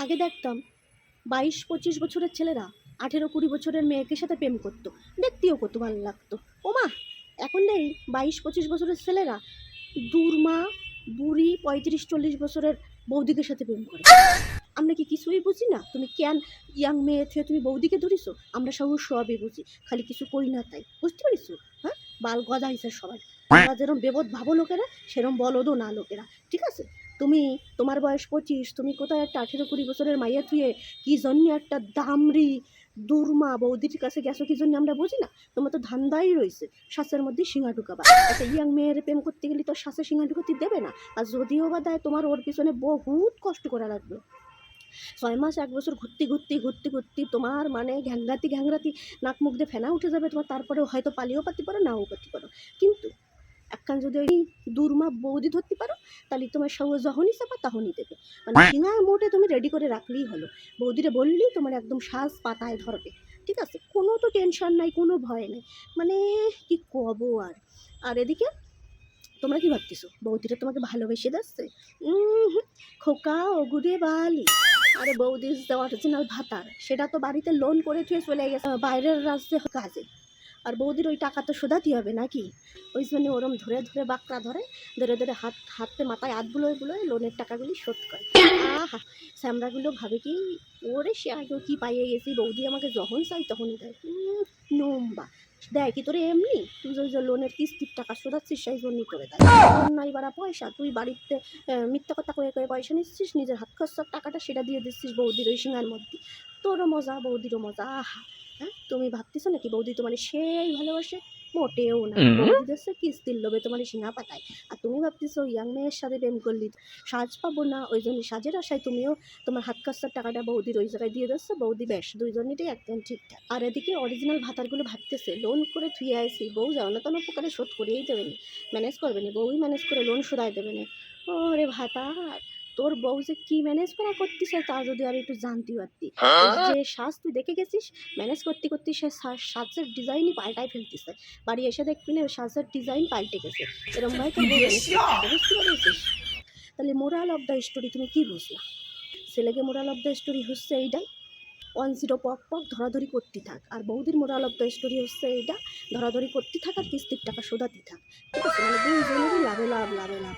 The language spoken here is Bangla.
আগে দেখতাম 22-25 বছরের ছেলেরা 18-20 বছরের মেয়েকে সাথে প্রেম করতো, দেখতেও কত ভালো লাগতো। ওমা, এখন নেই 22-25 বছরের ছেলেরা দুর্মা বুড়ি 35-40 বছরের বৌদিকে সাথে প্রেম করে। আমরা কি কিছুই বুঝি না? তুমি কেন ইয়াং মেয়ে থেকে তুমি বৌদিকে ধরিছো? আমরা সবই বুঝি, খালি কিছু কই না তাই, বুঝতে পারিস? হ্যাঁ, বাল গজা হয়েছে সবাই। তোমরা যেরকম বেবদ ভাবো লোকেরা, সেরকম বলদও না লোকেরা, ঠিক আছে? তুমি, তোমার বয়স 25, তুমি কোথায় একটা 18-20 বছরের মাইয়া থুয়ে কি জন্য একটা দামরি দুর্মা বৌদির কাছে গেছো কি জন্য আমরা বুঝি না? তোমার তো ধান্দাই রয়েছে শ্বাসের মধ্যে শিঙা ঢুকাবা। একটা ইয়াং মেয়ের প্রেম করতে গেলে তো শ্বাসে শিঙা ঢুকাতে দেবে না, আর যদিও বা দেয় তোমার ওর পিছনে বহুত কষ্ট করা লাগবে। 6 মাস 1 বছর ঘুরতে তোমার মানে ঘ্যাংরাতি নাক মুখ দিয়ে ফেনা উঠে যাবে তোমার, তারপরে হয়তো পালিয়েও পারতে পারো, নাও পারতে পারো। কিন্তু একখান যদি ওই দুর্মা বৌদি ধরতে পারো, তাহলে তোমার সব যখনই চাপা তখনই দেবে। মানে সিঙার মোটে তুমি রেডি করে রাখলেই হলো। বৌদিরে বললেই তোমার একদম শ্বাস পাতায় ধরবে, ঠিক আছে? কোনো তো টেনশন নাই, কোনো ভয় নেই। মানে কি কব আর। আর এদিকে তোমরা কি ভাবতেছো বৌদিটা তোমাকে ভালোবেসে যাচ্ছে? খোকা ওগুড়ে বালি। আরে বৌদি ইজ দ্য অরিজিনাল ভাতার, সেটা তো বাড়িতে লোন করে থুয়ে চলে গেছে বাইরের রাজ্যে কাজে। আর বৌদির ওই টাকা তো শোধাতে হবে নাকি? ওই জন্য ওরম ধরে বাঁকড়া ধরে হাতে মাথায় হাত বুলোয় লোনের টাকাগুলি শোধ করে। আহা, স্যামরাগুলো ভাবে কি ওরে সে আগেও কি পাইয়ে গেছি, বৌদি আমাকে যখন চাই তখনই দেয়। নম্বা দেয় কি তোরে এমনি? তুই যে লোনের কিস্তির টাকা শোধাচ্ছিস সেই জন্যই করে দেয়। তোর নাই বাড়া পয়সা, তুই বাড়িতে মিথ্যা কথা কয়ে পয়সা নিচ্ছিস, নিজের হাত খরচার টাকাটা সেটা দিয়ে দিচ্ছিস বৌদির ওই সিঙার মধ্যে। তোরও মজা বৌদিরও মজা। আহা, হ্যাঁ, তুমি ভাবতেছো নাকি বৌদি তোমার সেই ভালোবাসে? মোটেও না। বৌদি দিচ্ছে কিস্তির লোভে তোমার সিঙা পাতায়। আর তুমি ভাবতেছো ইয়াং মেয়ের সাথে প্রেম করলি সাজ পাবো না, ওই জন্য সাজের আশায় তুমিও তোমার হাত খরচার টাকাটা বৌদির ওই জায়গায় দিয়ে দিচ্ছ। বৌদি বেশ, দুইজনেরই একদম ঠিকঠাক। আর এদিকে অরিজিনাল ভাতারগুলো ভাবতেছে লোন করে থুয়ে আইসি, বউ যাও না কোনো প্রকারে শোধ করেই দেবে না, ম্যানেজ করবে না, বউই ম্যানেজ করে লোন শোধাই দেবে না। ওরে ভাতার, তোর বউ যে কি ম্যানেজ করা করতেছে তা যদি আর একটু জানতে পারতি। যে সাজ তুই দেখে গেছিস, ম্যানেজ করতে সে সাজের ডিজাইনই পাল্টাই ফেলতেছে। বাড়ি এসে দেখবি না সাজের ডিজাইন পাল্টে গেছে। এরকম ভাই তোর বউ ম্যানেজ করতে বুঝতে পারছিস? তাহলে মোরাল অফ দ্য স্টোরি তুমি কি বুঝলা? ছেলেকে মোরাল অফ দ্য স্টোরি হচ্ছে এইটাই, 10 পক ধরাধরি করতে থাক। আর বৌদির মোরাল অফ দ্য স্টোরি হচ্ছে এইটা, ধরাধরি করতে থাক আর কিস্তির টাকা শোধাতে থাক, ঠিক আছে? মানে দুইজনেরই লাভে লাভ।